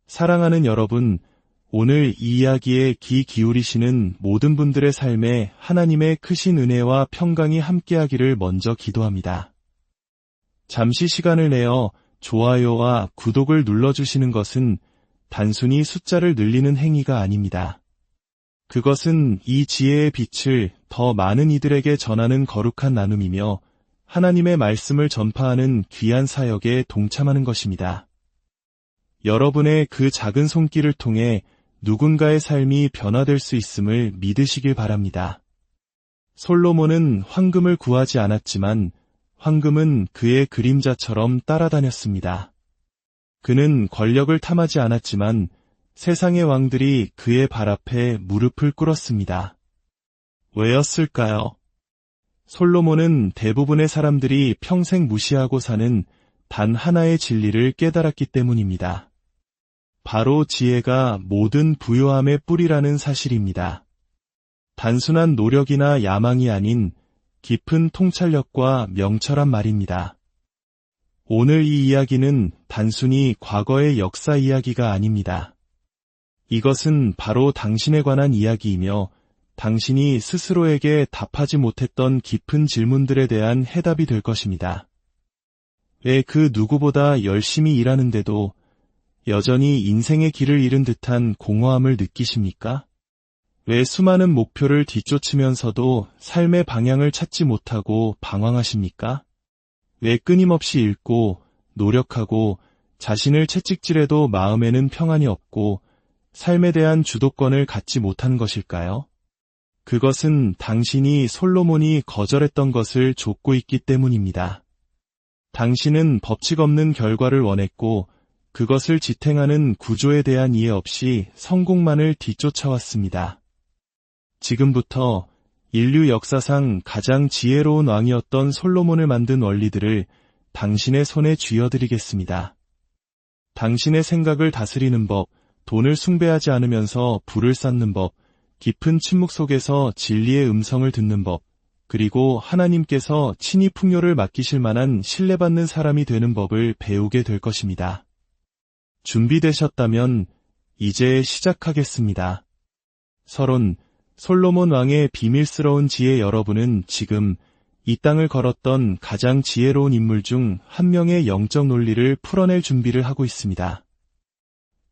사랑하는 여러분, 오늘 이 이야기에 귀 기울이시는 모든 분들의 삶에 하나님의 크신 은혜와 평강이 함께하기를 먼저 기도합니다. 잠시 시간을 내어 좋아요와 구독을 눌러주시는 것은 단순히 숫자를 늘리는 행위가 아닙니다. 그것은 이 지혜의 빛을 더 많은 이들에게 전하는 거룩한 나눔이며 하나님의 말씀을 전파하는 귀한 사역에 동참하는 것입니다. 여러분의 그 작은 손길을 통해 누군가의 삶이 변화될 수 있음을 믿으시길 바랍니다. 솔로몬은 황금을 구하지 않았지만 황금은 그의 그림자처럼 따라다녔습니다. 그는 권력을 탐하지 않았지만 세상의 왕들이 그의 발 앞에 무릎을 꿇었습니다. 왜였을까요? 솔로몬은 대부분의 사람들이 평생 무시하고 사는 단 하나의 진리를 깨달았기 때문입니다. 바로 지혜가 모든 부요함의 뿌리라는 사실입니다. 단순한 노력이나 야망이 아닌 깊은 통찰력과 명철한 말입니다. 오늘 이 이야기는 단순히 과거의 역사 이야기가 아닙니다. 이것은 바로 당신에 관한 이야기이며 당신이 스스로에게 답하지 못했던 깊은 질문들에 대한 해답이 될 것입니다. 왜 그 누구보다 열심히 일하는데도 여전히 인생의 길을 잃은 듯한 공허함을 느끼십니까? 왜 수많은 목표를 뒤쫓으면서도 삶의 방향을 찾지 못하고 방황하십니까? 왜 끊임없이 읽고 노력하고 자신을 채찍질해도 마음에는 평안이 없고 삶에 대한 주도권을 갖지 못한 것일까요? 그것은 당신이 솔로몬이 거절했던 것을 좇고 있기 때문입니다. 당신은 법칙 없는 결과를 원했고 그것을 지탱하는 구조에 대한 이해 없이 성공만을 뒤쫓아왔습니다. 지금부터 인류 역사상 가장 지혜로운 왕이었던 솔로몬을 만든 원리들을 당신의 손에 쥐어드리겠습니다. 당신의 생각을 다스리는 법, 돈을 숭배하지 않으면서 부를 쌓는 법, 깊은 침묵 속에서 진리의 음성을 듣는 법, 그리고 하나님께서 친히 풍요를 맡기실 만한 신뢰받는 사람이 되는 법을 배우게 될 것입니다. 준비되셨다면 이제 시작하겠습니다. 서론, 솔로몬 왕의 비밀스러운 지혜. 여러분은 지금 이 땅을 걸었던 가장 지혜로운 인물 중 한 명의 영적 논리를 풀어낼 준비를 하고 있습니다.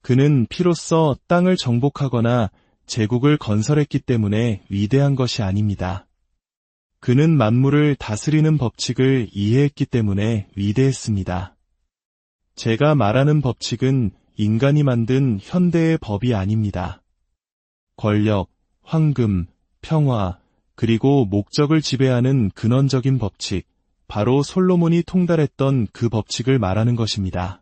그는 피로써 땅을 정복하거나 제국을 건설했기 때문에 위대한 것이 아닙니다. 그는 만물을 다스리는 법칙을 이해했기 때문에 위대했습니다. 제가 말하는 법칙은 인간이 만든 현대의 법이 아닙니다. 권력, 황금, 평화, 그리고 목적을 지배하는 근원적인 법칙, 바로 솔로몬이 통달했던 그 법칙을 말하는 것입니다.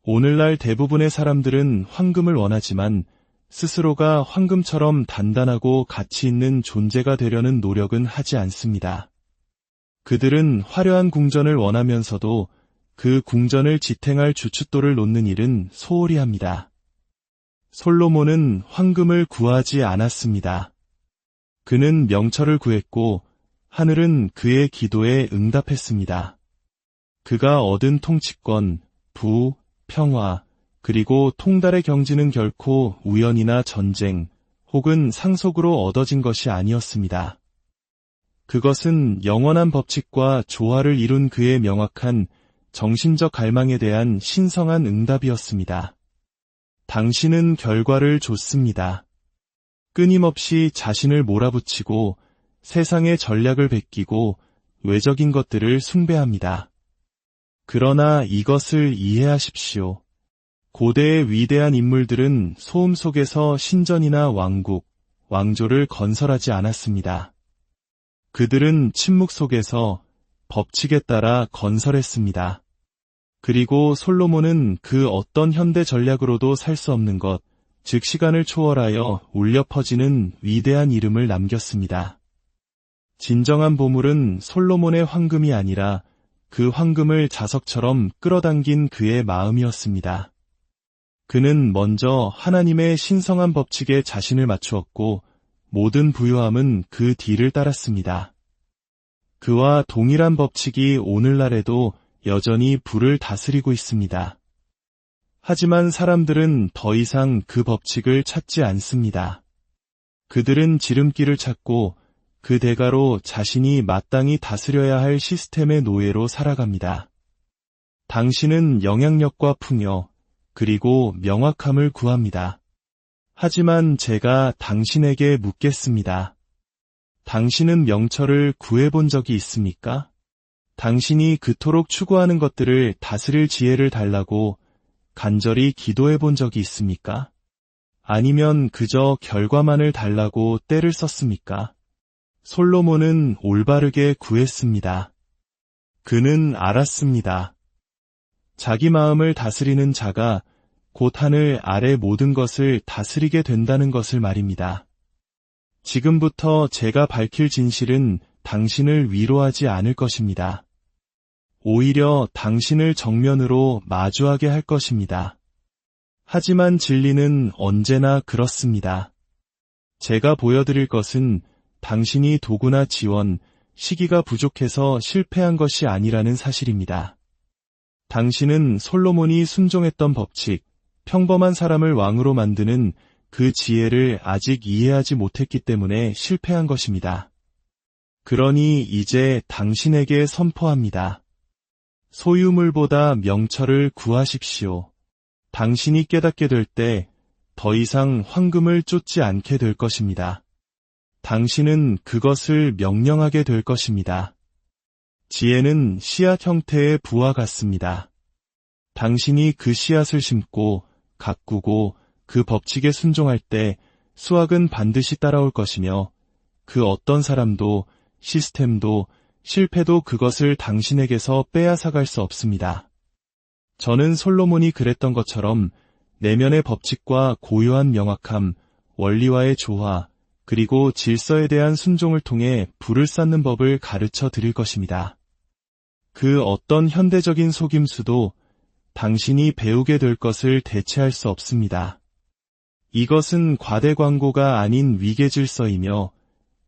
오늘날 대부분의 사람들은 황금을 원하지만 스스로가 황금처럼 단단하고 가치 있는 존재가 되려는 노력은 하지 않습니다. 그들은 화려한 궁전을 원하면서도 그 궁전을 지탱할 주춧돌을 놓는 일은 소홀히 합니다. 솔로몬은 황금을 구하지 않았습니다. 그는 명철을 구했고 하늘은 그의 기도에 응답했습니다. 그가 얻은 통치권, 부, 평화, 그리고 통달의 경지는 결코 우연이나 전쟁 혹은 상속으로 얻어진 것이 아니었습니다. 그것은 영원한 법칙과 조화를 이룬 그의 명확한 정신적 갈망에 대한 신성한 응답이었습니다. 당신은 결과를 줬습니다. 끊임없이 자신을 몰아붙이고 세상의 전략을 베끼고 외적인 것들을 숭배합니다. 그러나 이것을 이해하십시오. 고대의 위대한 인물들은 소음 속에서 신전이나 왕국, 왕조를 건설하지 않았습니다. 그들은 침묵 속에서 법칙에 따라 건설했습니다. 그리고 솔로몬은 그 어떤 현대 전략으로도 살 수 없는 것, 즉 시간을 초월하여 울려 퍼지는 위대한 이름을 남겼습니다. 진정한 보물은 솔로몬의 황금이 아니라 그 황금을 자석처럼 끌어당긴 그의 마음이었습니다. 그는 먼저 하나님의 신성한 법칙에 자신을 맞추었고 모든 부요함은 그 뒤를 따랐습니다. 그와 동일한 법칙이 오늘날에도 여전히 불을 다스리고 있습니다. 하지만 사람들은 더 이상 그 법칙을 찾지 않습니다. 그들은 지름길을 찾고 그 대가로 자신이 마땅히 다스려야 할 시스템의 노예로 살아갑니다. 당신은 영향력과 풍요, 그리고 명확함을 구합니다. 하지만 제가 당신에게 묻겠습니다. 당신은 명철을 구해본 적이 있습니까? 당신이 그토록 추구하는 것들을 다스릴 지혜를 달라고 간절히 기도해본 적이 있습니까? 아니면 그저 결과만을 달라고 떼를 썼습니까? 솔로몬은 올바르게 구했습니다. 그는 알았습니다. 자기 마음을 다스리는 자가 곧 하늘 아래 모든 것을 다스리게 된다는 것을 말입니다. 지금부터 제가 밝힐 진실은 당신을 위로하지 않을 것입니다. 오히려 당신을 정면으로 마주하게 할 것입니다. 하지만 진리는 언제나 그렇습니다. 제가 보여드릴 것은 당신이 도구나 지원, 시기가 부족해서 실패한 것이 아니라는 사실입니다. 당신은 솔로몬이 순종했던 법칙, 평범한 사람을 왕으로 만드는 그 지혜를 아직 이해하지 못했기 때문에 실패한 것입니다. 그러니 이제 당신에게 선포합니다. 소유물보다 명철을 구하십시오. 당신이 깨닫게 될 때 더 이상 황금을 쫓지 않게 될 것입니다. 당신은 그것을 명령하게 될 것입니다. 지혜는 씨앗 형태의 부와 같습니다. 당신이 그 씨앗을 심고 가꾸고 그 법칙에 순종할 때 수확은 반드시 따라올 것이며 그 어떤 사람도 시스템도 실패도 그것을 당신에게서 빼앗아갈 수 없습니다. 저는 솔로몬이 그랬던 것처럼 내면의 법칙과 고요한 명확함, 원리와의 조화, 그리고 질서에 대한 순종을 통해 불을 쌓는 법을 가르쳐 드릴 것입니다. 그 어떤 현대적인 속임수도 당신이 배우게 될 것을 대체할 수 없습니다. 이것은 과대 광고가 아닌 위계 질서이며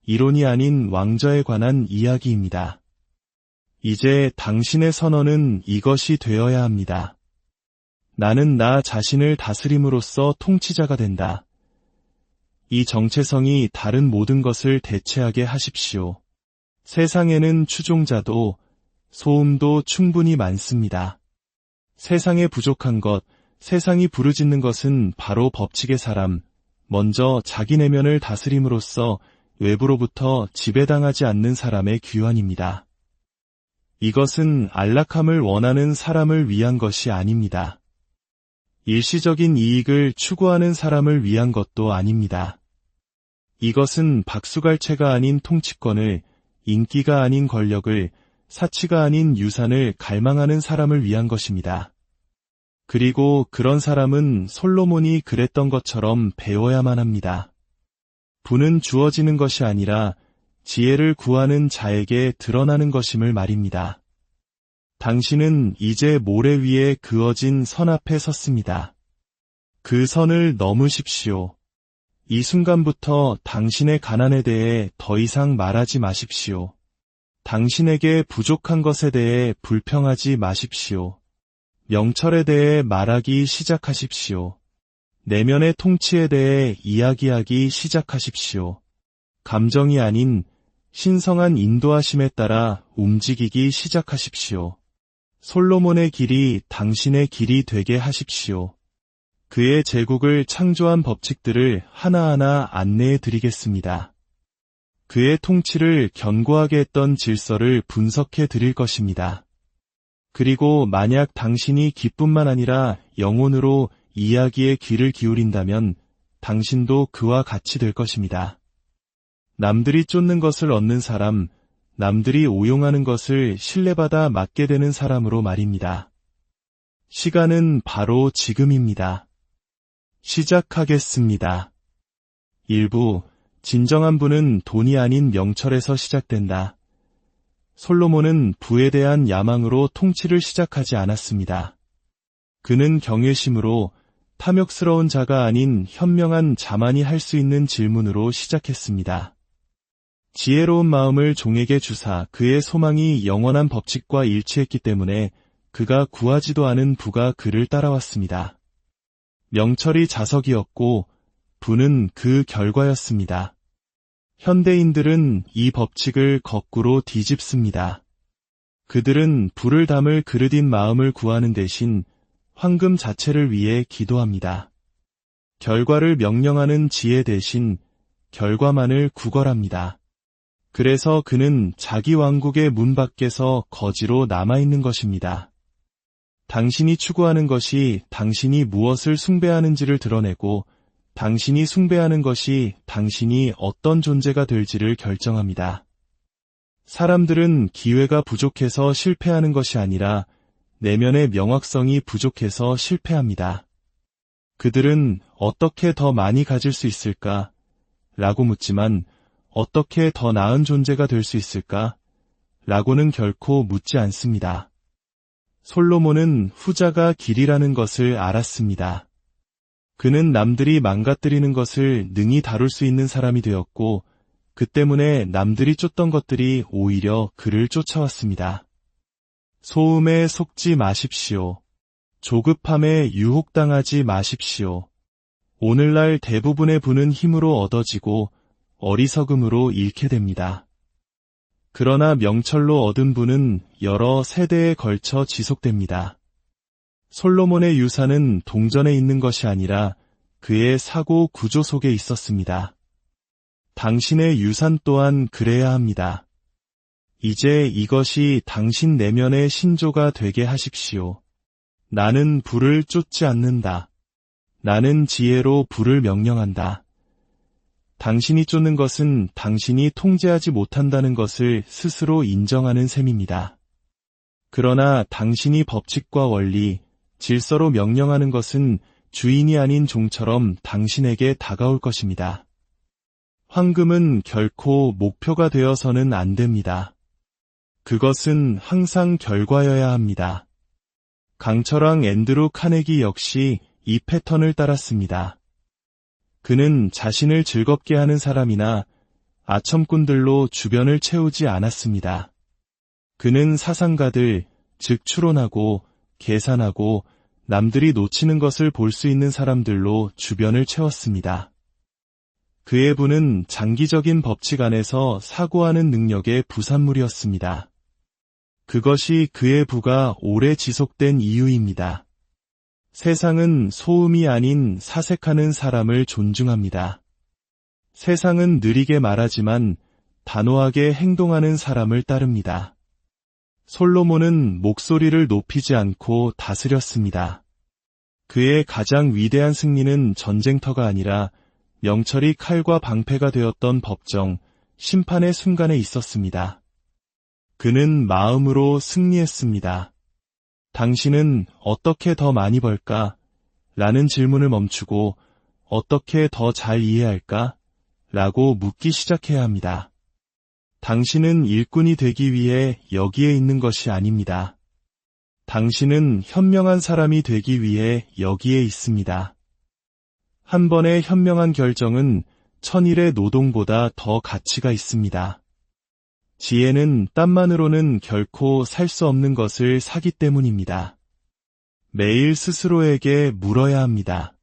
이론이 아닌 왕좌에 관한 이야기입니다. 이제 당신의 선언은 이것이 되어야 합니다. 나는 나 자신을 다스림으로써 통치자가 된다. 이 정체성이 다른 모든 것을 대체하게 하십시오. 세상에는 추종자도 소음도 충분히 많습니다. 세상에 부족한 것, 세상이 부르짖는 것은 바로 법칙의 사람, 먼저 자기 내면을 다스림으로써 외부로부터 지배당하지 않는 사람의 귀환입니다. 이것은 안락함을 원하는 사람을 위한 것이 아닙니다. 일시적인 이익을 추구하는 사람을 위한 것도 아닙니다. 이것은 박수갈채가 아닌 통치권을, 인기가 아닌 권력을, 사치가 아닌 유산을 갈망하는 사람을 위한 것입니다. 그리고 그런 사람은 솔로몬이 그랬던 것처럼 배워야만 합니다. 부는 주어지는 것이 아니라 지혜를 구하는 자에게 드러나는 것임을 말입니다. 당신은 이제 모래 위에 그어진 선 앞에 섰습니다. 그 선을 넘으십시오. 이 순간부터 당신의 가난에 대해 더 이상 말하지 마십시오. 당신에게 부족한 것에 대해 불평하지 마십시오. 명철에 대해 말하기 시작하십시오. 내면의 통치에 대해 이야기하기 시작하십시오. 감정이 아닌 신성한 인도하심에 따라 움직이기 시작하십시오. 솔로몬의 길이 당신의 길이 되게 하십시오. 그의 제국을 창조한 법칙들을 하나하나 안내해 드리겠습니다. 그의 통치를 견고하게 했던 질서를 분석해 드릴 것입니다. 그리고 만약 당신이 기쁨만 아니라 영혼으로 이야기에 귀를 기울인다면 당신도 그와 같이 될 것입니다. 남들이 쫓는 것을 얻는 사람, 남들이 오용하는 것을 신뢰받아 맡게 되는 사람으로 말입니다. 시간은 바로 지금입니다. 시작하겠습니다. 1부, 진정한 부는 돈이 아닌 명철에서 시작된다. 솔로몬은 부에 대한 야망으로 통치를 시작하지 않았습니다. 그는 경외심으로 탐욕스러운 자가 아닌 현명한 자만이 할 수 있는 질문으로 시작했습니다. 지혜로운 마음을 종에게 주사 그의 소망이 영원한 법칙과 일치했기 때문에 그가 구하지도 않은 부가 그를 따라왔습니다. 명철이 자석이었고 부는 그 결과였습니다. 현대인들은 이 법칙을 거꾸로 뒤집습니다. 그들은 불을 담을 그릇인 마음을 구하는 대신 황금 자체를 위해 기도합니다. 결과를 명령하는 지혜 대신 결과만을 구걸합니다. 그래서 그는 자기 왕국의 문 밖에서 거지로 남아있는 것입니다. 당신이 추구하는 것이 당신이 무엇을 숭배하는지를 드러내고 당신이 숭배하는 것이 당신이 어떤 존재가 될지를 결정합니다. 사람들은 기회가 부족해서 실패하는 것이 아니라 내면의 명확성이 부족해서 실패합니다. 그들은 어떻게 더 많이 가질 수 있을까? 라고 묻지만 어떻게 더 나은 존재가 될 수 있을까? 라고는 결코 묻지 않습니다. 솔로몬은 후자가 길이라는 것을 알았습니다. 그는 남들이 망가뜨리는 것을 능히 다룰 수 있는 사람이 되었고 그 때문에 남들이 쫓던 것들이 오히려 그를 쫓아왔습니다. 소음에 속지 마십시오. 조급함에 유혹당하지 마십시오. 오늘날 대부분의 부는 힘으로 얻어지고 어리석음으로 잃게 됩니다. 그러나 명철로 얻은 부는 여러 세대에 걸쳐 지속됩니다. 솔로몬의 유산은 동전에 있는 것이 아니라 그의 사고 구조 속에 있었습니다. 당신의 유산 또한 그래야 합니다. 이제 이것이 당신 내면의 신조가 되게 하십시오. 나는 불을 쫓지 않는다. 나는 지혜로 불을 명령한다. 당신이 쫓는 것은 당신이 통제하지 못한다는 것을 스스로 인정하는 셈입니다. 그러나 당신이 법칙과 원리, 질서로 명령하는 것은 주인이 아닌 종처럼 당신에게 다가올 것입니다. 황금은 결코 목표가 되어서는 안 됩니다. 그것은 항상 결과여야 합니다. 강철왕 앤드루 카네기 역시 이 패턴을 따랐습니다. 그는 자신을 즐겁게 하는 사람이나 아첨꾼들로 주변을 채우지 않았습니다. 그는 사상가들, 즉 추론하고 계산하고 남들이 놓치는 것을 볼 수 있는 사람들로 주변을 채웠습니다. 그의 부는 장기적인 법칙 안에서 사고하는 능력의 부산물이었습니다. 그것이 그의 부가 오래 지속된 이유입니다. 세상은 소음이 아닌 사색하는 사람을 존중합니다. 세상은 느리게 말하지만 단호하게 행동하는 사람을 따릅니다. 솔로몬은 목소리를 높이지 않고 다스렸습니다. 그의 가장 위대한 승리는 전쟁터가 아니라 명철이 칼과 방패가 되었던 법정, 심판의 순간에 있었습니다. 그는 마음으로 승리했습니다. 당신은 어떻게 더 많이 벌까? 라는 질문을 멈추고 어떻게 더 잘 이해할까? 라고 묻기 시작해야 합니다. 당신은 일꾼이 되기 위해 여기에 있는 것이 아닙니다. 당신은 현명한 사람이 되기 위해 여기에 있습니다. 한 번의 현명한 결정은 천일의 노동보다 더 가치가 있습니다. 지혜는 땀만으로는 결코 살 수 없는 것을 사기 때문입니다. 매일 스스로에게 물어야 합니다.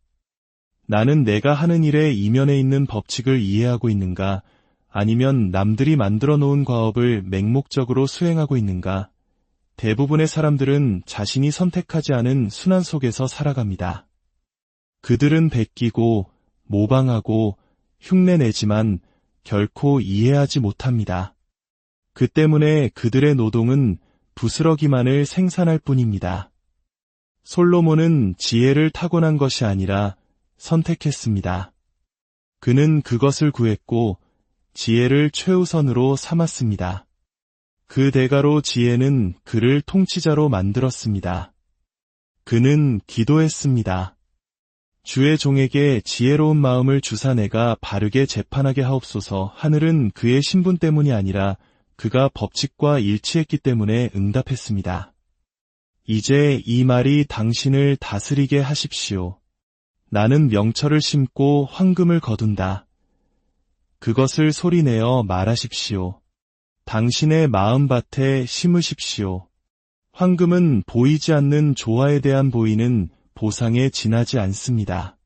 나는 내가 하는 일의 이면에 있는 법칙을 이해하고 있는가? 아니면 남들이 만들어 놓은 과업을 맹목적으로 수행하고 있는가? 대부분의 사람들은 자신이 선택하지 않은 순환 속에서 살아갑니다. 그들은 베끼고, 모방하고, 흉내내지만 결코 이해하지 못합니다. 그 때문에 그들의 노동은 부스러기만을 생산할 뿐입니다. 솔로몬은 지혜를 타고난 것이 아니라 선택했습니다. 그는 그것을 구했고 지혜를 최우선으로 삼았습니다. 그 대가로 지혜는 그를 통치자로 만들었습니다. 그는 기도했습니다. 주의 종에게 지혜로운 마음을 주사 내가 바르게 재판하게 하옵소서. 하늘은 그의 신분 때문이 아니라 그가 법칙과 일치했기 때문에 응답했습니다. 이제 이 말이 당신을 다스리게 하십시오. 나는 명철을 심고 황금을 거둔다. 그것을 소리내어 말하십시오. 당신의 마음밭에 심으십시오. 황금은 보이지 않는 조화에 대한 보이는 보상에 지나지 않습니다.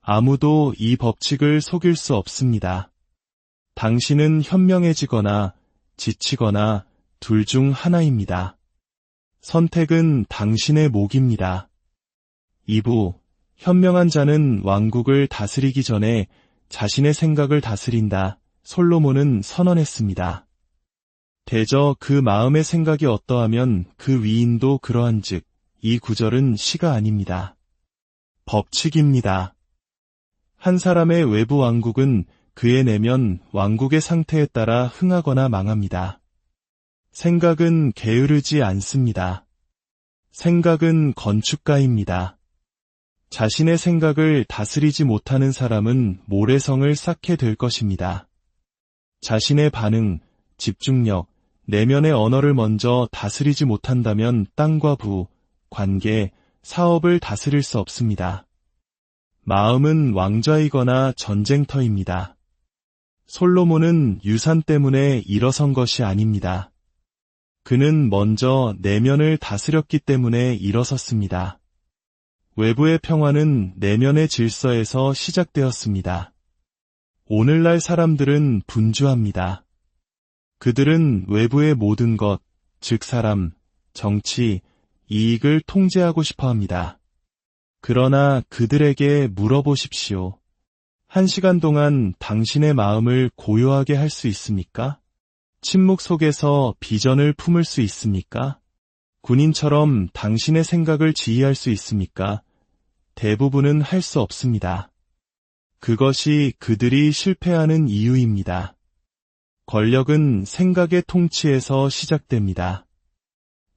아무도 이 법칙을 속일 수 없습니다. 당신은 현명해지거나 지치거나 둘 중 하나입니다. 선택은 당신의 몫입니다. 2부, 현명한 자는 왕국을 다스리기 전에 자신의 생각을 다스린다. 솔로몬은 선언했습니다. 대저 그 마음의 생각이 어떠하면 그 위인도 그러한즉, 이 구절은 시가 아닙니다. 법칙입니다. 한 사람의 외부 왕국은 그의 내면 왕국의 상태에 따라 흥하거나 망합니다. 생각은 게으르지 않습니다. 생각은 건축가입니다. 자신의 생각을 다스리지 못하는 사람은 모래성을 쌓게 될 것입니다. 자신의 반응, 집중력, 내면의 언어를 먼저 다스리지 못한다면 땅과 부, 관계, 사업을 다스릴 수 없습니다. 마음은 왕좌이거나 전쟁터입니다. 솔로몬은 유산 때문에 일어선 것이 아닙니다. 그는 먼저 내면을 다스렸기 때문에 일어섰습니다. 외부의 평화는 내면의 질서에서 시작되었습니다. 오늘날 사람들은 분주합니다. 그들은 외부의 모든 것, 즉 사람, 정치, 이익을 통제하고 싶어 합니다. 그러나 그들에게 물어보십시오. 1시간 동안 당신의 마음을 고요하게 할 수 있습니까? 침묵 속에서 비전을 품을 수 있습니까? 군인처럼 당신의 생각을 지휘할 수 있습니까? 대부분은 할 수 없습니다. 그것이 그들이 실패하는 이유입니다. 권력은 생각의 통치에서 시작됩니다.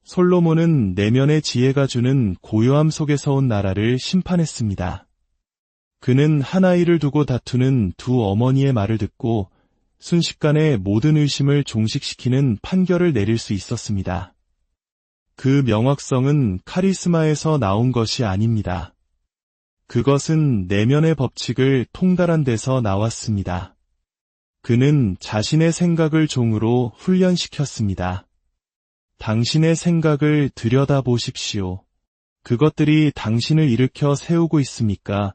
솔로몬은 내면의 지혜가 주는 고요함 속에서 온 나라를 심판했습니다. 그는 한 아이를 두고 다투는 두 어머니의 말을 듣고 순식간에 모든 의심을 종식시키는 판결을 내릴 수 있었습니다. 그 명확성은 카리스마에서 나온 것이 아닙니다. 그것은 내면의 법칙을 통달한 데서 나왔습니다. 그는 자신의 생각을 종으로 훈련시켰습니다. 당신의 생각을 들여다보십시오. 그것들이 당신을 일으켜 세우고 있습니까?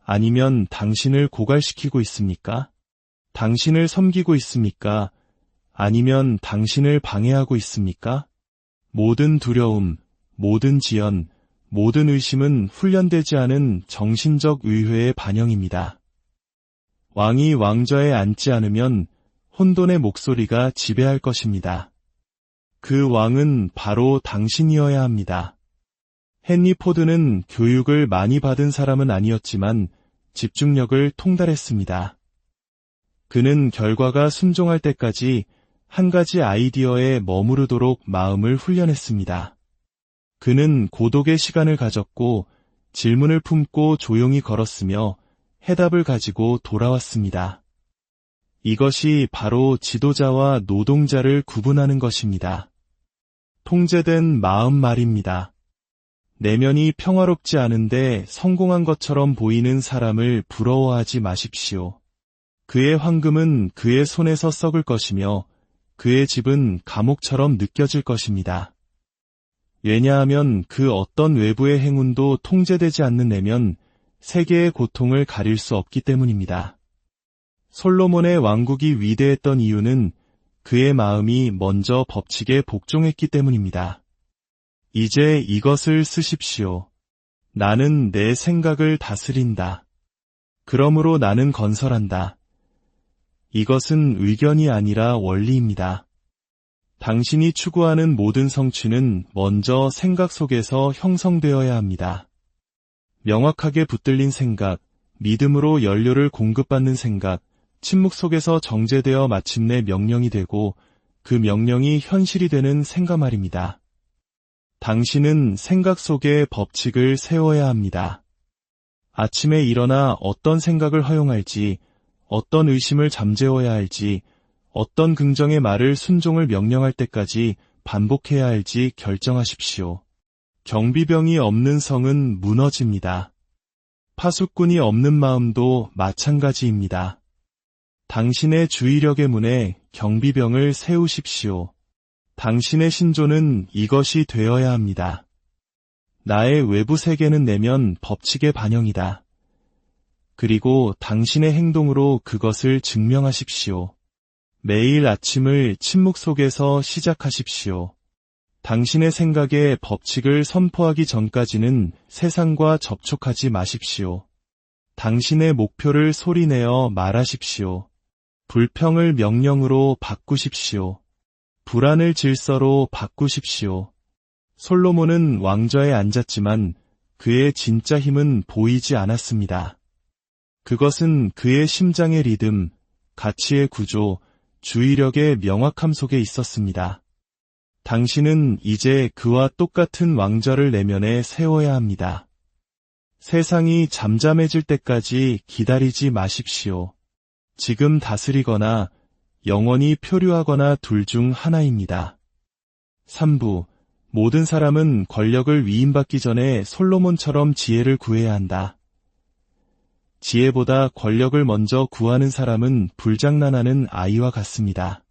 아니면 당신을 고갈시키고 있습니까? 당신을 섬기고 있습니까? 아니면 당신을 방해하고 있습니까? 모든 두려움, 모든 지연, 모든 의심은 훈련되지 않은 정신적 의회의 반영입니다. 왕이 왕좌에 앉지 않으면 혼돈의 목소리가 지배할 것입니다. 그 왕은 바로 당신이어야 합니다. 헨리 포드는 교육을 많이 받은 사람은 아니었지만 집중력을 통달했습니다. 그는 결과가 순종할 때까지 한 가지 아이디어에 머무르도록 마음을 훈련했습니다. 그는 고독의 시간을 가졌고 질문을 품고 조용히 걸었으며 해답을 가지고 돌아왔습니다. 이것이 바로 지도자와 노동자를 구분하는 것입니다. 통제된 마음 말입니다. 내면이 평화롭지 않은데 성공한 것처럼 보이는 사람을 부러워하지 마십시오. 그의 황금은 그의 손에서 썩을 것이며 그의 집은 감옥처럼 느껴질 것입니다. 왜냐하면 그 어떤 외부의 행운도 통제되지 않는 내면 세계의 고통을 가릴 수 없기 때문입니다. 솔로몬의 왕국이 위대했던 이유는 그의 마음이 먼저 법칙에 복종했기 때문입니다. 이제 이것을 쓰십시오. 나는 내 생각을 다스린다. 그러므로 나는 건설한다. 이것은 의견이 아니라 원리입니다. 당신이 추구하는 모든 성취는 먼저 생각 속에서 형성되어야 합니다. 명확하게 붙들린 생각, 믿음으로 연료를 공급받는 생각, 침묵 속에서 정제되어 마침내 명령이 되고 그 명령이 현실이 되는 생각 말입니다. 당신은 생각 속에 법칙을 세워야 합니다. 아침에 일어나 어떤 생각을 허용할지, 어떤 의심을 잠재워야 할지, 어떤 긍정의 말을 순종을 명령할 때까지 반복해야 할지 결정하십시오. 경비병이 없는 성은 무너집니다. 파수꾼이 없는 마음도 마찬가지입니다. 당신의 주의력의 문에 경비병을 세우십시오. 당신의 신조는 이것이 되어야 합니다. 나의 외부 세계는 내면 법칙의 반영이다. 그리고 당신의 행동으로 그것을 증명하십시오. 매일 아침을 침묵 속에서 시작하십시오. 당신의 생각의 법칙을 선포하기 전까지는 세상과 접촉하지 마십시오. 당신의 목표를 소리내어 말하십시오. 불평을 명령으로 바꾸십시오. 불안을 질서로 바꾸십시오. 솔로몬은 왕좌에 앉았지만 그의 진짜 힘은 보이지 않았습니다. 그것은 그의 심장의 리듬, 가치의 구조, 주의력의 명확함 속에 있었습니다. 당신은 이제 그와 똑같은 왕좌를 내면에 세워야 합니다. 세상이 잠잠해질 때까지 기다리지 마십시오. 지금 다스리거나 영원히 표류하거나 둘 중 하나입니다. 3부. 모든 사람은 권력을 위임받기 전에 솔로몬처럼 지혜를 구해야 한다. 지혜보다 권력을 먼저 구하는 사람은 불장난하는 아이와 같습니다.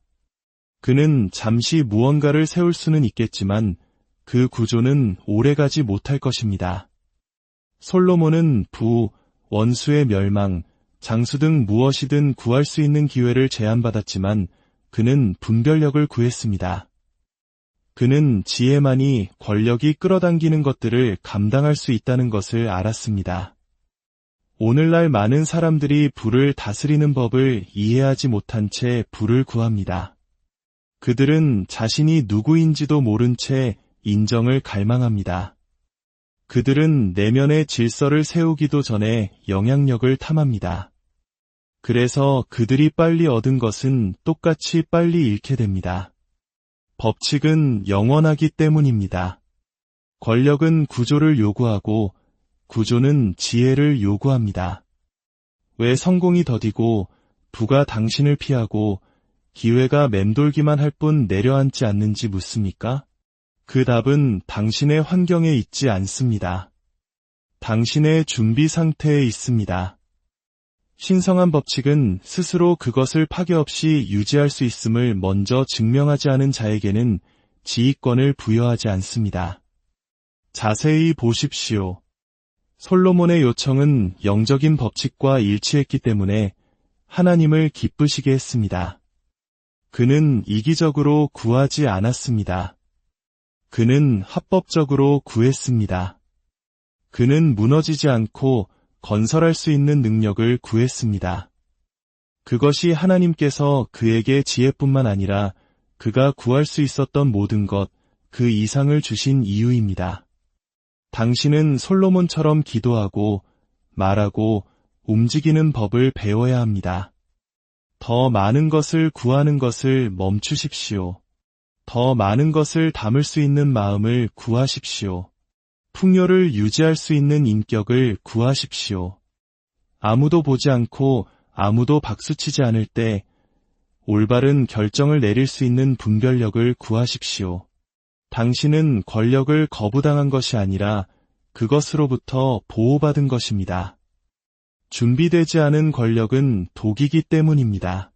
그는 잠시 무언가를 세울 수는 있겠지만 그 구조는 오래가지 못할 것입니다. 솔로몬은 부, 원수의 멸망, 장수 등 무엇이든 구할 수 있는 기회를 제안받았지만 그는 분별력을 구했습니다. 그는 지혜만이 권력이 끌어당기는 것들을 감당할 수 있다는 것을 알았습니다. 오늘날 많은 사람들이 부를 다스리는 법을 이해하지 못한 채 부를 구합니다. 그들은 자신이 누구인지도 모른 채 인정을 갈망합니다. 그들은 내면의 질서를 세우기도 전에 영향력을 탐합니다. 그래서 그들이 빨리 얻은 것은 똑같이 빨리 잃게 됩니다. 법칙은 영원하기 때문입니다. 권력은 구조를 요구하고 구조는 지혜를 요구합니다. 왜 성공이 더디고 부가 당신을 피하고 기회가 맴돌기만 할 뿐 내려앉지 않는지 묻습니까? 그 답은 당신의 환경에 있지 않습니다. 당신의 준비 상태에 있습니다. 신성한 법칙은 스스로 그것을 파괴 없이 유지할 수 있음을 먼저 증명하지 않은 자에게는 지휘권을 부여하지 않습니다. 자세히 보십시오. 솔로몬의 요청은 영적인 법칙과 일치했기 때문에 하나님을 기쁘시게 했습니다. 그는 이기적으로 구하지 않았습니다. 그는 합법적으로 구했습니다. 그는 무너지지 않고 건설할 수 있는 능력을 구했습니다. 그것이 하나님께서 그에게 지혜뿐만 아니라 그가 구할 수 있었던 모든 것, 그 이상을 주신 이유입니다. 당신은 솔로몬처럼 기도하고 말하고 움직이는 법을 배워야 합니다. 더 많은 것을 구하는 것을 멈추십시오. 더 많은 것을 담을 수 있는 마음을 구하십시오. 풍요를 유지할 수 있는 인격을 구하십시오. 아무도 보지 않고 아무도 박수치지 않을 때 올바른 결정을 내릴 수 있는 분별력을 구하십시오. 당신은 권력을 거부당한 것이 아니라 그것으로부터 보호받은 것입니다. 준비되지 않은 권력은 독이기 때문입니다.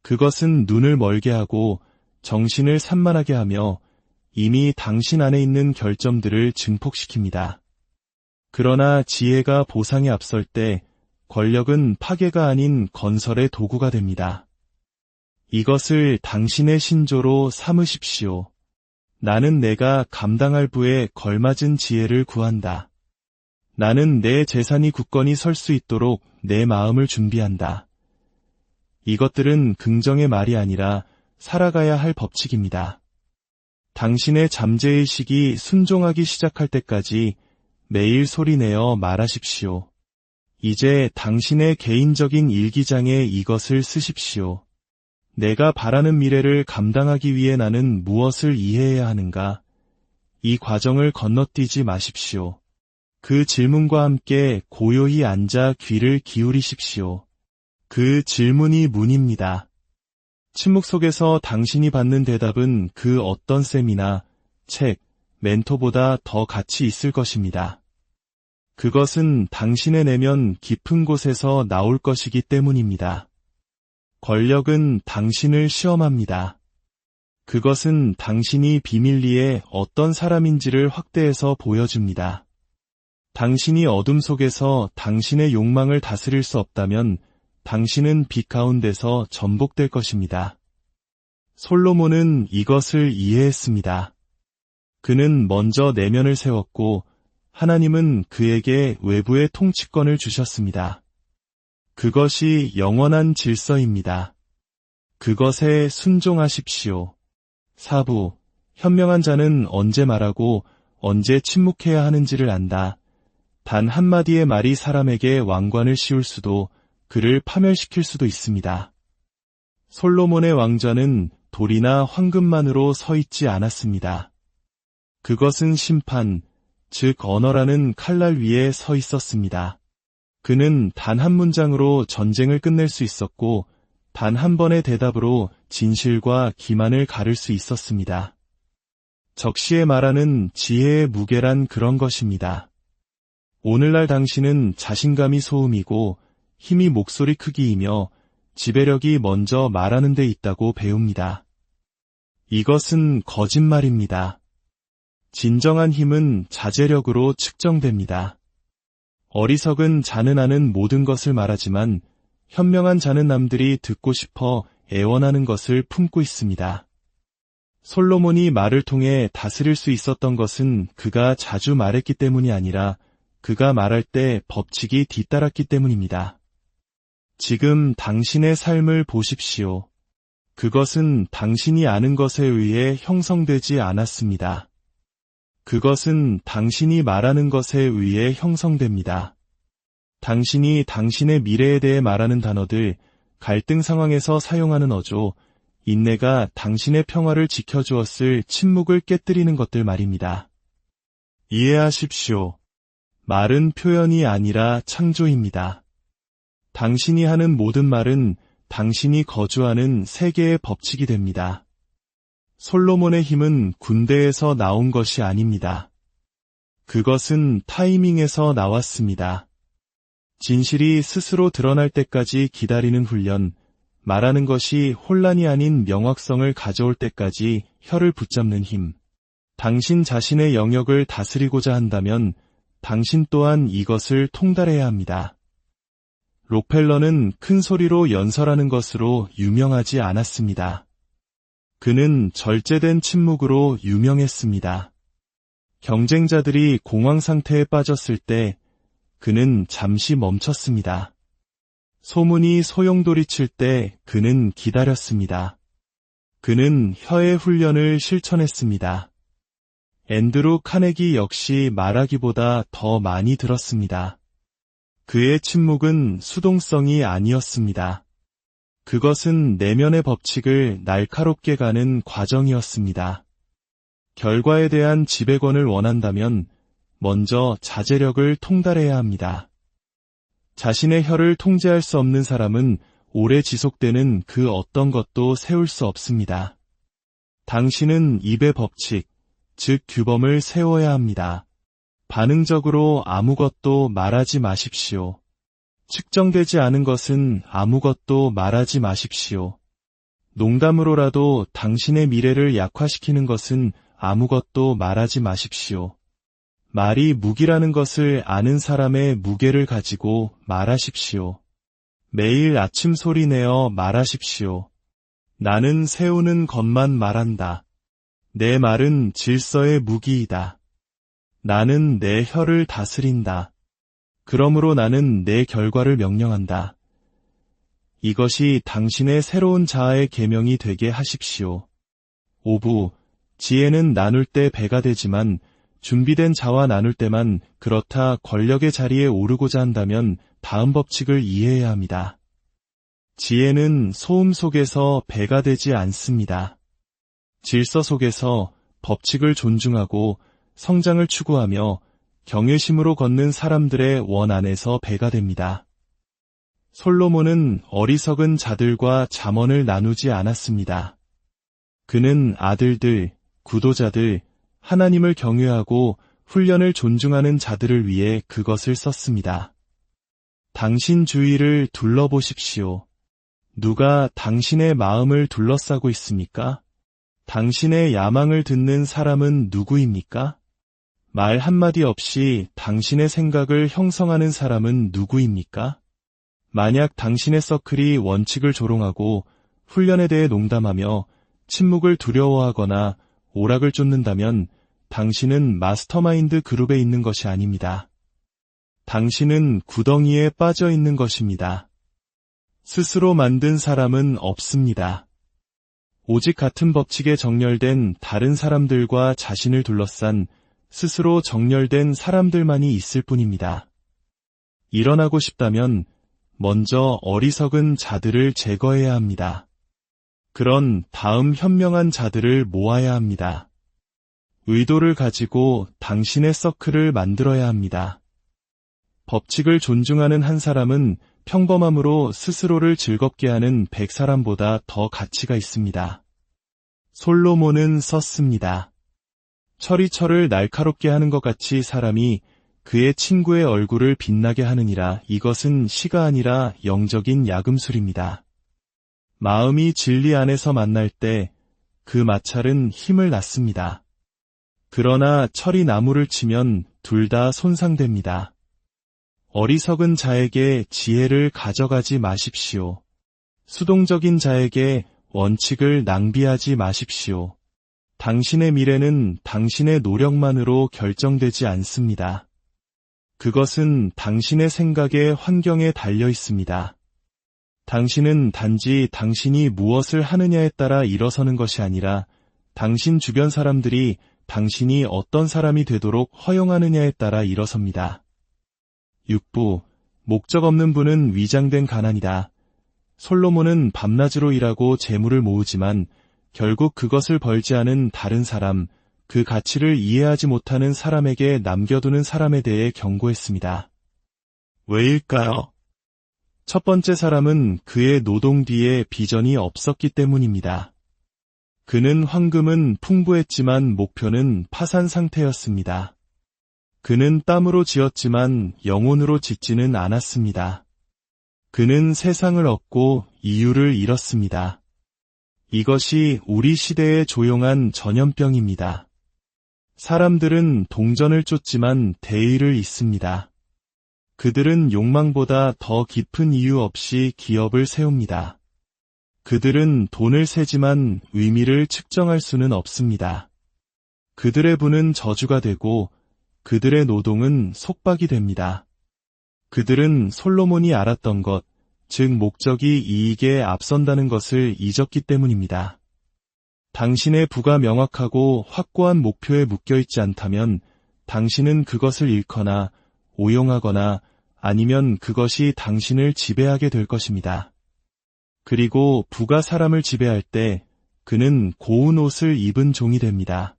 그것은 눈을 멀게 하고 정신을 산만하게 하며 이미 당신 안에 있는 결점들을 증폭시킵니다. 그러나 지혜가 보상에 앞설 때 권력은 파괴가 아닌 건설의 도구가 됩니다. 이것을 당신의 신조로 삼으십시오. 나는 내가 감당할 부에 걸맞은 지혜를 구한다. 나는 내 재산이 굳건히 설 수 있도록 내 마음을 준비한다. 이것들은 긍정의 말이 아니라 살아가야 할 법칙입니다. 당신의 잠재의식이 순종하기 시작할 때까지 매일 소리내어 말하십시오. 이제 당신의 개인적인 일기장에 이것을 쓰십시오. 내가 바라는 미래를 감당하기 위해 나는 무엇을 이해해야 하는가? 이 과정을 건너뛰지 마십시오. 그 질문과 함께 고요히 앉아 귀를 기울이십시오. 그 질문이 문입니다. 침묵 속에서 당신이 받는 대답은 그 어떤 셈이나 책, 멘토보다 더 가치 있을 것입니다. 그것은 당신의 내면 깊은 곳에서 나올 것이기 때문입니다. 권력은 당신을 시험합니다. 그것은 당신이 비밀리에 어떤 사람인지를 확대해서 보여줍니다. 당신이 어둠 속에서 당신의 욕망을 다스릴 수 없다면 당신은 빛 가운데서 전복될 것입니다. 솔로몬은 이것을 이해했습니다. 그는 먼저 내면을 세웠고 하나님은 그에게 외부의 통치권을 주셨습니다. 그것이 영원한 질서입니다. 그것에 순종하십시오. 4부, 현명한 자는 언제 말하고 언제 침묵해야 하는지를 안다. 단 한마디의 말이 사람에게 왕관을 씌울 수도 그를 파멸시킬 수도 있습니다. 솔로몬의 왕좌는 돌이나 황금만으로 서 있지 않았습니다. 그것은 심판, 즉 언어라는 칼날 위에 서 있었습니다. 그는 단 한 문장으로 전쟁을 끝낼 수 있었고 단 한 번의 대답으로 진실과 기만을 가를 수 있었습니다. 적시에 말하는 지혜의 무게란 그런 것입니다. 오늘날 당신은 자신감이 소음이고 힘이 목소리 크기이며 지배력이 먼저 말하는 데 있다고 배웁니다. 이것은 거짓말입니다. 진정한 힘은 자제력으로 측정됩니다. 어리석은 자는 아는 모든 것을 말하지만 현명한 자는 남들이 듣고 싶어 애원하는 것을 품고 있습니다. 솔로몬이 말을 통해 다스릴 수 있었던 것은 그가 자주 말했기 때문이 아니라 그가 말할 때 법칙이 뒤따랐기 때문입니다. 지금 당신의 삶을 보십시오. 그것은 당신이 아는 것에 의해 형성되지 않았습니다. 그것은 당신이 말하는 것에 의해 형성됩니다. 당신이 당신의 미래에 대해 말하는 단어들, 갈등 상황에서 사용하는 어조, 인내가 당신의 평화를 지켜주었을 침묵을 깨뜨리는 것들 말입니다. 이해하십시오. 말은 표현이 아니라 창조입니다. 당신이 하는 모든 말은 당신이 거주하는 세계의 법칙이 됩니다. 솔로몬의 힘은 군대에서 나온 것이 아닙니다. 그것은 타이밍에서 나왔습니다. 진실이 스스로 드러날 때까지 기다리는 훈련, 말하는 것이 혼란이 아닌 명확성을 가져올 때까지 혀를 붙잡는 힘. 당신 자신의 영역을 다스리고자 한다면 당신 또한 이것을 통달해야 합니다. 록펠러는 큰 소리로 연설하는 것으로 유명하지 않았습니다. 그는 절제된 침묵으로 유명했습니다. 경쟁자들이 공황 상태에 빠졌을 때 그는 잠시 멈췄습니다. 소문이 소용돌이칠 때 그는 기다렸습니다. 그는 혀의 훈련을 실천했습니다. 앤드루 카네기 역시 말하기보다 더 많이 들었습니다. 그의 침묵은 수동성이 아니었습니다. 그것은 내면의 법칙을 날카롭게 가는 과정이었습니다. 결과에 대한 지배권을 원한다면 먼저 자제력을 통달해야 합니다. 자신의 혀를 통제할 수 없는 사람은 오래 지속되는 그 어떤 것도 세울 수 없습니다. 당신은 입의 법칙, 즉 규범을 세워야 합니다. 반응적으로 아무것도 말하지 마십시오. 측정되지 않은 것은 아무것도 말하지 마십시오. 농담으로라도 당신의 미래를 약화시키는 것은 아무것도 말하지 마십시오. 말이 무기라는 것을 아는 사람의 무게를 가지고 말하십시오. 매일 아침 소리 내어 말하십시오. 나는 세우는 것만 말한다. 내 말은 질서의 무기이다. 나는 내 혀를 다스린다. 그러므로 나는 내 결과를 명령한다. 이것이 당신의 새로운 자아의 계명이 되게 하십시오. 5부, 지혜는 나눌 때 배가 되지만 준비된 자와 나눌 때만 그렇다. 권력의 자리에 오르고자 한다면 다음 법칙을 이해해야 합니다. 지혜는 소음 속에서 배가 되지 않습니다. 질서 속에서 법칙을 존중하고 성장을 추구하며 경외심으로 걷는 사람들의 원 안에서 배가 됩니다. 솔로몬은 어리석은 자들과 잠언을 나누지 않았습니다. 그는 아들들, 구도자들, 하나님을 경외하고 훈련을 존중하는 자들을 위해 그것을 썼습니다. 당신 주위를 둘러보십시오. 누가 당신의 마음을 둘러싸고 있습니까? 당신의 야망을 듣는 사람은 누구입니까? 말 한마디 없이 당신의 생각을 형성하는 사람은 누구입니까? 만약 당신의 서클이 원칙을 조롱하고 훈련에 대해 농담하며 침묵을 두려워하거나 오락을 쫓는다면 당신은 마스터마인드 그룹에 있는 것이 아닙니다. 당신은 구덩이에 빠져 있는 것입니다. 스스로 만든 사람은 없습니다. 오직 같은 법칙에 정렬된 다른 사람들과 자신을 둘러싼 스스로 정렬된 사람들만이 있을 뿐입니다. 일어나고 싶다면 먼저 어리석은 자들을 제거해야 합니다. 그런 다음 현명한 자들을 모아야 합니다. 의도를 가지고 당신의 서클을 만들어야 합니다. 법칙을 존중하는 한 사람은 평범함으로 스스로를 즐겁게 하는 100사람보다 더 가치가 있습니다. 솔로몬은 썼습니다. 철이 철을 날카롭게 하는 것 같이 사람이 그의 친구의 얼굴을 빛나게 하느니라. 이것은 시가 아니라 영적인 야금술입니다. 마음이 진리 안에서 만날 때 그 마찰은 힘을 낳습니다. 그러나 철이 나무를 치면 둘 다 손상됩니다. 어리석은 자에게 지혜를 가져가지 마십시오. 수동적인 자에게 원칙을 낭비하지 마십시오. 당신의 미래는 당신의 노력만으로 결정되지 않습니다. 그것은 당신의 생각의 환경에 달려 있습니다. 당신은 단지 당신이 무엇을 하느냐에 따라 일어서는 것이 아니라 당신 주변 사람들이 당신이 어떤 사람이 되도록 허용하느냐에 따라 일어섭니다. 6부, 목적 없는 부는 위장된 가난이다. 솔로몬은 밤낮으로 일하고 재물을 모으지만 결국 그것을 벌지 않은 다른 사람, 그 가치를 이해하지 못하는 사람에게 남겨두는 사람에 대해 경고했습니다. 왜일까요? 첫 번째 사람은 그의 노동 뒤에 비전이 없었기 때문입니다. 그는 황금은 풍부했지만 목표는 파산 상태였습니다. 그는 땀으로 지었지만 영혼으로 짓지는 않았습니다. 그는 세상을 얻고 이유를 잃었습니다. 이것이 우리 시대의 조용한 전염병입니다. 사람들은 동전을 쫓지만 대의를 잊습니다. 그들은 욕망보다 더 깊은 이유 없이 기업을 세웁니다. 그들은 돈을 세지만 의미를 측정할 수는 없습니다. 그들의 부는 저주가 되고 그들의 노동은 속박이 됩니다. 그들은 솔로몬이 알았던 것, 즉 목적이 이익에 앞선다는 것을 잊었기 때문입니다. 당신의 부가 명확하고 확고한 목표에 묶여있지 않다면 당신은 그것을 잃거나 오용하거나 아니면 그것이 당신을 지배하게 될 것입니다. 그리고 부가 사람을 지배할 때 그는 고운 옷을 입은 종이 됩니다.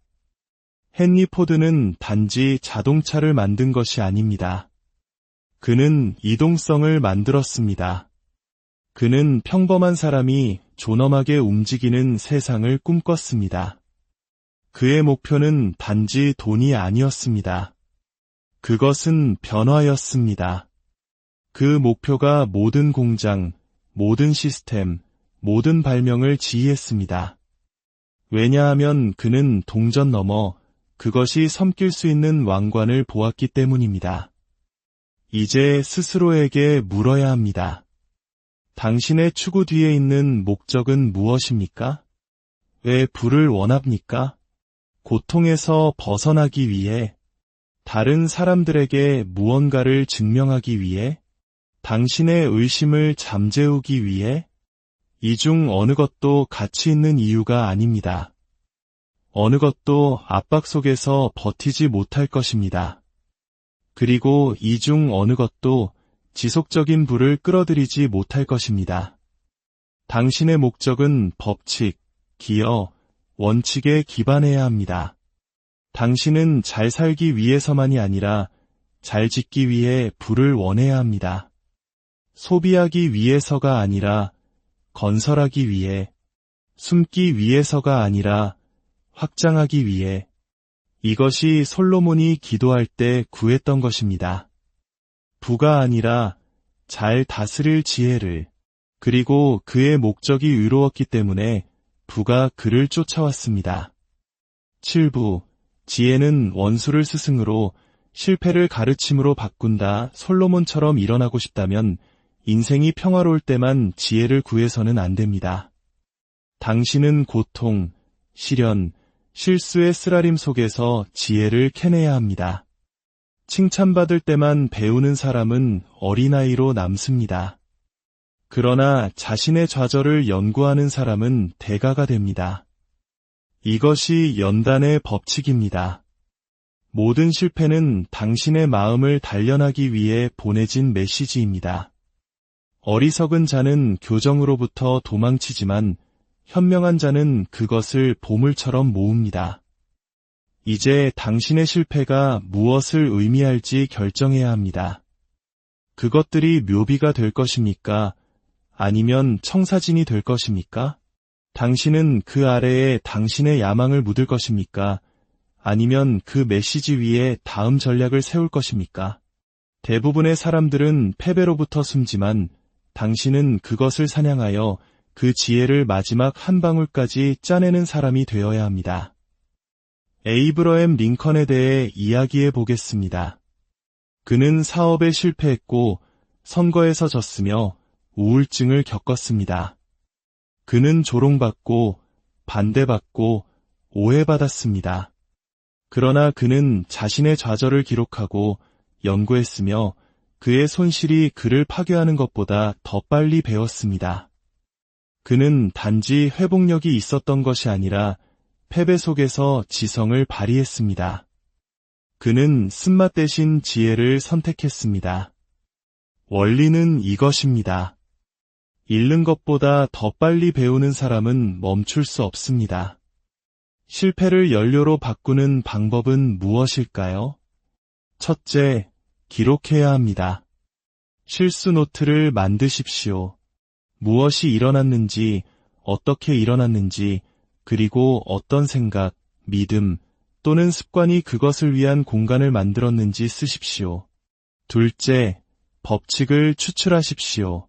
헨리 포드는 단지 자동차를 만든 것이 아닙니다. 그는 이동성을 만들었습니다. 그는 평범한 사람이 존엄하게 움직이는 세상을 꿈꿨습니다. 그의 목표는 단지 돈이 아니었습니다. 그것은 변화였습니다. 그 목표가 모든 공장, 모든 시스템, 모든 발명을 지휘했습니다. 왜냐하면 그는 동전 너머 그것이 섬길 수 있는 왕관을 보았기 때문입니다. 이제 스스로에게 물어야 합니다. 당신의 추구 뒤에 있는 목적은 무엇입니까? 왜 부를 원합니까? 고통에서 벗어나기 위해? 다른 사람들에게 무언가를 증명하기 위해? 당신의 의심을 잠재우기 위해? 이 중 어느 것도 가치 있는 이유가 아닙니다. 어느 것도 압박 속에서 버티지 못할 것입니다. 그리고 이 중 어느 것도 지속적인 부를 끌어들이지 못할 것입니다. 당신의 목적은 법칙, 기여, 원칙에 기반해야 합니다. 당신은 잘 살기 위해서만이 아니라 잘 짓기 위해 부를 원해야 합니다. 소비하기 위해서가 아니라 건설하기 위해, 숨기 위해서가 아니라 확장하기 위해, 이것이 솔로몬이 기도할 때 구했던 것입니다. 부가 아니라 잘 다스릴 지혜를, 그리고 그의 목적이 의로웠기 때문에 부가 그를 쫓아왔습니다. 7부 지혜는 원수를 스승으로 실패를 가르침으로 바꾼다. 솔로몬처럼 일어나고 싶다면 인생이 평화로울 때만 지혜를 구해서는 안 됩니다. 당신은 고통, 시련, 실수의 쓰라림 속에서 지혜를 캐내야 합니다. 칭찬받을 때만 배우는 사람은 어린아이로 남습니다. 그러나 자신의 좌절을 연구하는 사람은 대가가 됩니다. 이것이 연단의 법칙입니다. 모든 실패는 당신의 마음을 단련하기 위해 보내진 메시지입니다. 어리석은 자는 교정으로부터 도망치지만 현명한 자는 그것을 보물처럼 모읍니다. 이제 당신의 실패가 무엇을 의미할지 결정해야 합니다. 그것들이 묘비가 될 것입니까? 아니면 청사진이 될 것입니까? 당신은 그 아래에 당신의 야망을 묻을 것입니까? 아니면 그 메시지 위에 다음 전략을 세울 것입니까? 대부분의 사람들은 패배로부터 숨지만 당신은 그것을 사냥하여 그 지혜를 마지막 한 방울까지 짜내는 사람이 되어야 합니다. 에이브러햄 링컨에 대해 이야기해 보겠습니다. 그는 사업에 실패했고 선거에서 졌으며 우울증을 겪었습니다. 그는 조롱받고 반대받고 오해받았습니다. 그러나 그는 자신의 좌절을 기록하고 연구했으며 그의 손실이 그를 파괴하는 것보다 더 빨리 배웠습니다. 그는 단지 회복력이 있었던 것이 아니라 패배 속에서 지성을 발휘했습니다. 그는 쓴맛 대신 지혜를 선택했습니다. 원리는 이것입니다. 잃는 것보다 더 빨리 배우는 사람은 멈출 수 없습니다. 실패를 연료로 바꾸는 방법은 무엇일까요? 첫째, 기록해야 합니다. 실수 노트를 만드십시오. 무엇이 일어났는지, 어떻게 일어났는지, 그리고 어떤 생각, 믿음 또는 습관이 그것을 위한 공간을 만들었는지 쓰십시오. 둘째, 법칙을 추출하십시오.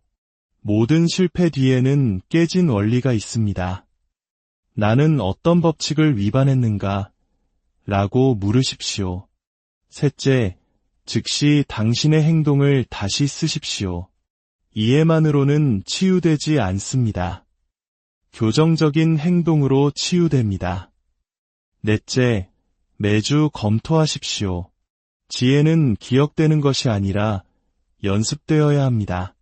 모든 실패 뒤에는 깨진 원리가 있습니다. 나는 어떤 법칙을 위반했는가? 라고 물으십시오. 셋째, 즉시 당신의 행동을 다시 쓰십시오. 이해만으로는 치유되지 않습니다. 교정적인 행동으로 치유됩니다. 넷째, 매주 검토하십시오. 지혜는 기억되는 것이 아니라 연습되어야 합니다.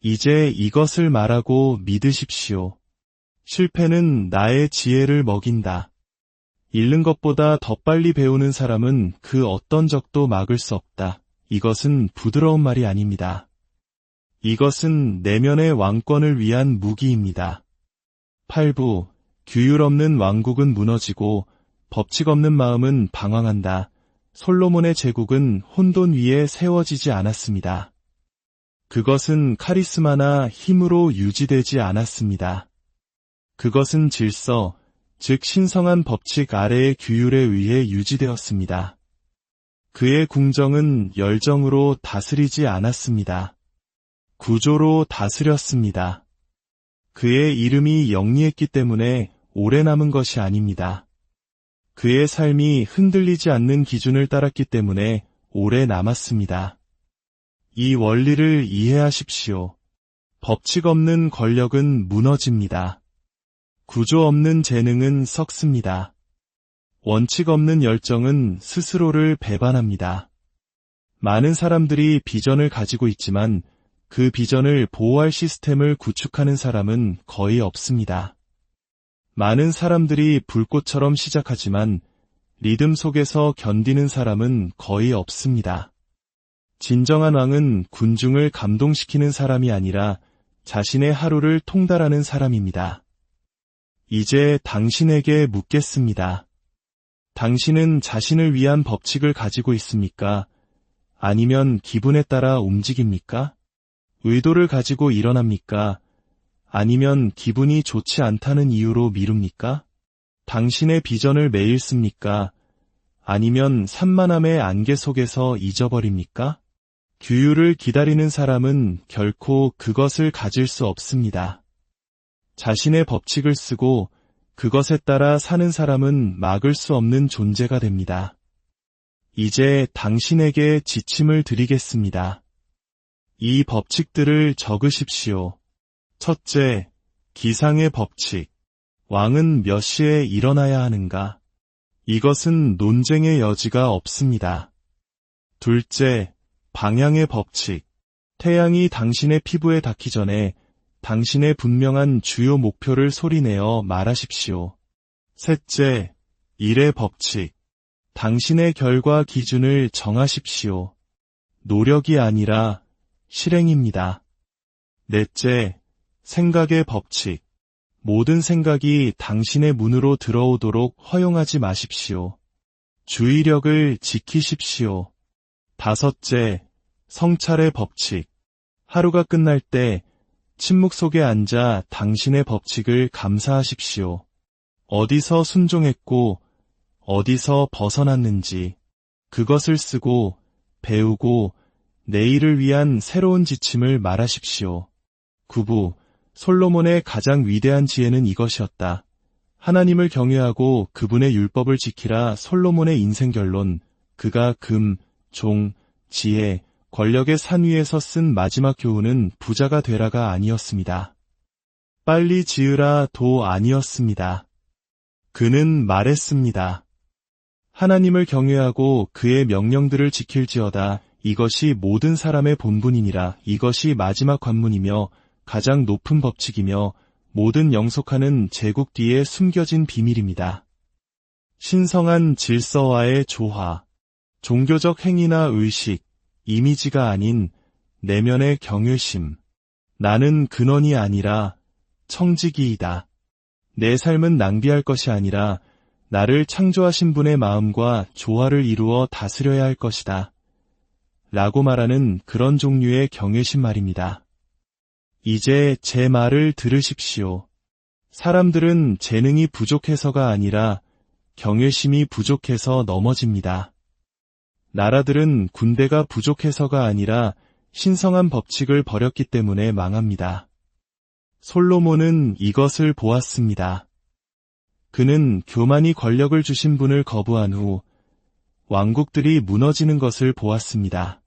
이제 이것을 말하고 믿으십시오. 실패는 나의 지혜를 먹인다. 잃는 것보다 더 빨리 배우는 사람은 그 어떤 적도 막을 수 없다. 이것은 부드러운 말이 아닙니다. 이것은 내면의 왕권을 위한 무기입니다. 8부, 규율 없는 왕국은 무너지고 법칙 없는 마음은 방황한다. 솔로몬의 제국은 혼돈 위에 세워지지 않았습니다. 그것은 카리스마나 힘으로 유지되지 않았습니다. 그것은 질서, 즉 신성한 법칙 아래의 규율에 의해 유지되었습니다. 그의 궁정은 열정으로 다스리지 않았습니다. 구조로 다스렸습니다. 그의 이름이 영리했기 때문에 오래 남은 것이 아닙니다. 그의 삶이 흔들리지 않는 기준을 따랐기 때문에 오래 남았습니다. 이 원리를 이해하십시오. 법칙 없는 권력은 무너집니다. 구조 없는 재능은 썩습니다. 원칙 없는 열정은 스스로를 배반합니다. 많은 사람들이 비전을 가지고 있지만 그 비전을 보호할 시스템을 구축하는 사람은 거의 없습니다. 많은 사람들이 불꽃처럼 시작하지만 리듬 속에서 견디는 사람은 거의 없습니다. 진정한 왕은 군중을 감동시키는 사람이 아니라 자신의 하루를 통달하는 사람입니다. 이제 당신에게 묻겠습니다. 당신은 자신을 위한 법칙을 가지고 있습니까? 아니면 기분에 따라 움직입니까? 의도를 가지고 일어납니까? 아니면 기분이 좋지 않다는 이유로 미룹니까? 당신의 비전을 매일 씁니까? 아니면 산만함의 안개 속에서 잊어버립니까? 규율을 기다리는 사람은 결코 그것을 가질 수 없습니다. 자신의 법칙을 쓰고 그것에 따라 사는 사람은 막을 수 없는 존재가 됩니다. 이제 당신에게 지침을 드리겠습니다. 이 법칙들을 적으십시오. 첫째, 기상의 법칙. 왕은 몇 시에 일어나야 하는가? 이것은 논쟁의 여지가 없습니다. 둘째, 방향의 법칙. 태양이 당신의 피부에 닿기 전에 당신의 분명한 주요 목표를 소리내어 말하십시오. 셋째, 일의 법칙. 당신의 결과 기준을 정하십시오. 노력이 아니라 실행입니다. 넷째, 생각의 법칙. 모든 생각이 당신의 문으로 들어오도록 허용하지 마십시오. 주의력을 지키십시오. 다섯째, 성찰의 법칙. 하루가 끝날 때 침묵 속에 앉아 당신의 법칙을 감사하십시오. 어디서 순종했고 어디서 벗어났는지 그것을 쓰고 배우고 내일을 위한 새로운 지침을 말하십시오. 9부, 솔로몬의 가장 위대한 지혜는 이것이었다. 하나님을 경외하고 그분의 율법을 지키라. 솔로몬의 인생 결론. 그가 금, 종, 지혜, 권력의 산 위에서 쓴 마지막 교훈은 부자가 되라가 아니었습니다. 빨리 지으라 도 아니었습니다. 그는 말했습니다. 하나님을 경외하고 그의 명령들을 지킬지어다. 이것이 모든 사람의 본분이니라. 이것이 마지막 관문이며 가장 높은 법칙이며 모든 영속하는 제국 뒤에 숨겨진 비밀입니다. 신성한 질서와의 조화. 종교적 행위나 의식, 이미지가 아닌 내면의 경외심. 나는 근원이 아니라 청지기이다. 내 삶은 낭비할 것이 아니라 나를 창조하신 분의 마음과 조화를 이루어 다스려야 할 것이다. 라고 말하는 그런 종류의 경외심 말입니다. 이제 제 말을 들으십시오. 사람들은 재능이 부족해서가 아니라 경외심이 부족해서 넘어집니다. 나라들은 군대가 부족해서가 아니라 신성한 법칙을 버렸기 때문에 망합니다. 솔로몬은 이것을 보았습니다. 그는 교만이 권력을 주신 분을 거부한 후 왕국들이 무너지는 것을 보았습니다.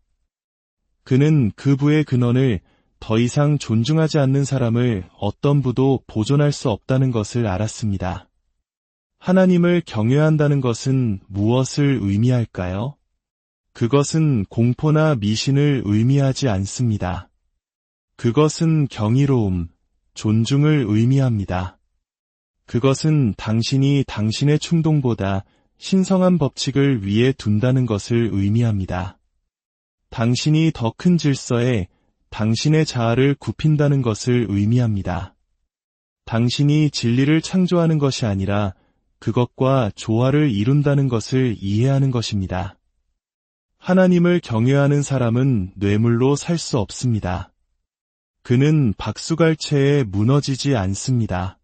그는 그 부의 근원을 더 이상 존중하지 않는 사람을 어떤 부도 보존할 수 없다는 것을 알았습니다. 하나님을 경외한다는 것은 무엇을 의미할까요? 그것은 공포나 미신을 의미하지 않습니다. 그것은 경이로움, 존중을 의미합니다. 그것은 당신이 당신의 충동보다 신성한 법칙을 위에 둔다는 것을 의미합니다. 당신이 더 큰 질서에 당신의 자아를 굽힌다는 것을 의미합니다. 당신이 진리를 창조하는 것이 아니라 그것과 조화를 이룬다는 것을 이해하는 것입니다. 하나님을 경외하는 사람은 뇌물로 살 수 없습니다. 그는 박수갈채에 무너지지 않습니다.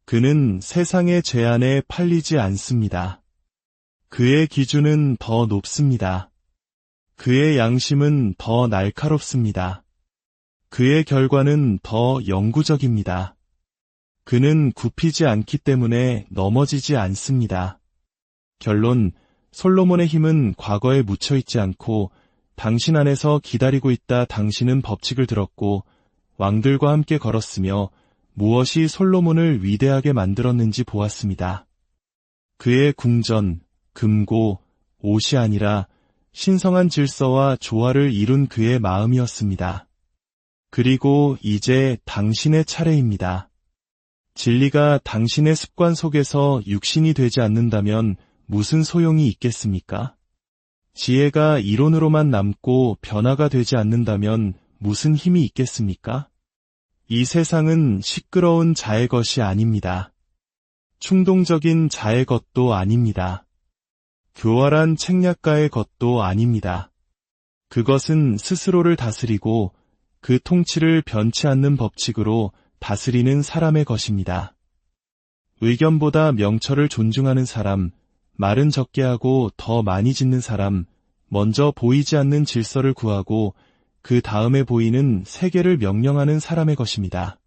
그는 세상의 제한에 팔리지 않습니다. 그의 기준은 더 높습니다. 그의 양심은 더 날카롭습니다. 그의 결과는 더 영구적입니다. 그는 굽히지 않기 때문에 넘어지지 않습니다. 결론, 솔로몬의 힘은 과거에 묻혀있지 않고 당신 안에서 기다리고 있다. 당신은 법칙을 들었고 왕들과 함께 걸었으며 무엇이 솔로몬을 위대하게 만들었는지 보았습니다. 그의 궁전, 금고, 옷이 아니라 신성한 질서와 조화를 이룬 그의 마음이었습니다. 그리고 이제 당신의 차례입니다. 진리가 당신의 습관 속에서 육신이 되지 않는다면 무슨 소용이 있겠습니까? 지혜가 이론으로만 남고 변화가 되지 않는다면 무슨 힘이 있겠습니까? 이 세상은 시끄러운 자의 것이 아닙니다. 충동적인 자의 것도 아닙니다. 교활한 책략가의 것도 아닙니다. 그것은 스스로를 다스리고 그 통치를 변치 않는 법칙으로 다스리는 사람의 것입니다. 의견보다 명철을 존중하는 사람, 말은 적게 하고 더 많이 짓는 사람, 먼저 보이지 않는 질서를 구하고 그 다음에 보이는 세계를 명령하는 사람의 것입니다.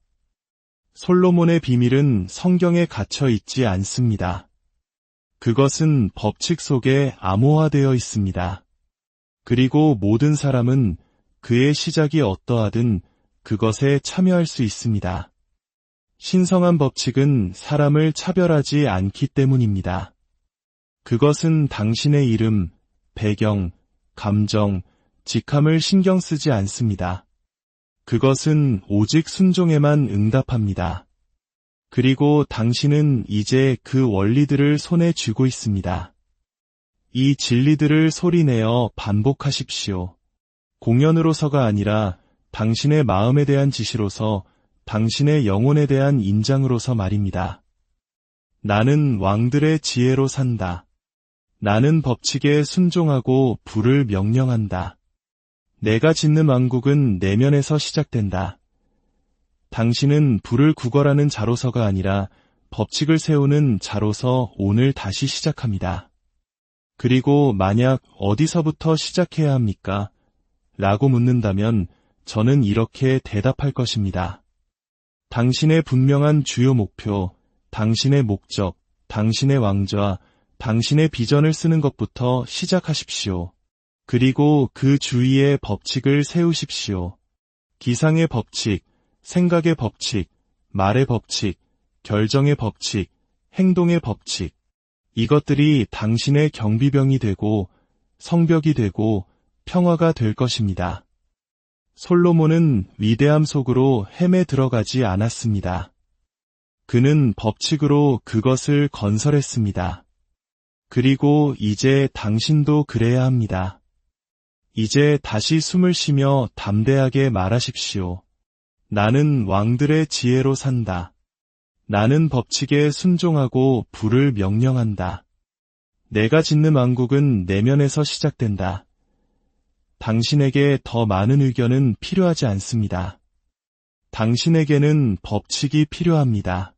솔로몬의 비밀은 성경에 갇혀 있지 않습니다. 그것은 법칙 속에 암호화되어 있습니다. 그리고 모든 사람은 그의 시작이 어떠하든 그것에 참여할 수 있습니다. 신성한 법칙은 사람을 차별하지 않기 때문입니다. 그것은 당신의 이름, 배경, 감정, 직함을 신경 쓰지 않습니다. 그것은 오직 순종에만 응답합니다. 그리고 당신은 이제 그 원리들을 손에 쥐고 있습니다. 이 진리들을 소리내어 반복하십시오. 공연으로서가 아니라 당신의 마음에 대한 지시로서, 당신의 영혼에 대한 인장으로서 말입니다. 나는 왕들의 지혜로 산다. 나는 법칙에 순종하고 불을 명령한다. 내가 짓는 왕국은 내면에서 시작된다. 당신은 불을 구걸하는 자로서가 아니라 법칙을 세우는 자로서 오늘 다시 시작합니다. 그리고 만약 어디서부터 시작해야 합니까? 라고 묻는다면 저는 이렇게 대답할 것입니다. 당신의 분명한 주요 목표, 당신의 목적, 당신의 왕좌, 당신의 비전을 쓰는 것부터 시작하십시오. 그리고 그 주위에 법칙을 세우십시오. 기상의 법칙, 생각의 법칙, 말의 법칙, 결정의 법칙, 행동의 법칙. 이것들이 당신의 경비병이 되고 성벽이 되고 평화가 될 것입니다. 솔로몬은 위대함 속으로 헤매 들어가지 않았습니다. 그는 법칙으로 그것을 건설했습니다. 그리고 이제 당신도 그래야 합니다. 이제 다시 숨을 쉬며 담대하게 말하십시오. 나는 왕들의 지혜로 산다. 나는 법칙에 순종하고 불을 명령한다. 내가 짓는 왕국은 내면에서 시작된다. 당신에게 더 많은 의견은 필요하지 않습니다. 당신에게는 법칙이 필요합니다.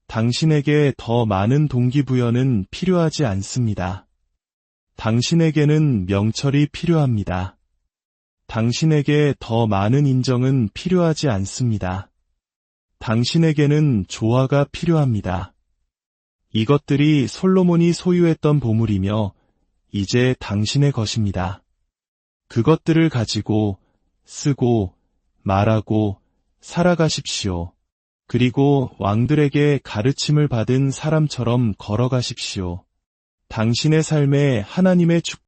당신에게 더 많은 동기부여는 필요하지 않습니다. 당신에게는 명철이 필요합니다. 당신에게 더 많은 인정은 필요하지 않습니다. 당신에게는 조화가 필요합니다. 이것들이 솔로몬이 소유했던 보물이며 이제 당신의 것입니다. 그것들을 가지고 쓰고 말하고 살아가십시오. 그리고 왕들에게 가르침을 받은 사람처럼 걸어가십시오. 당신의 삶에 하나님의 축복이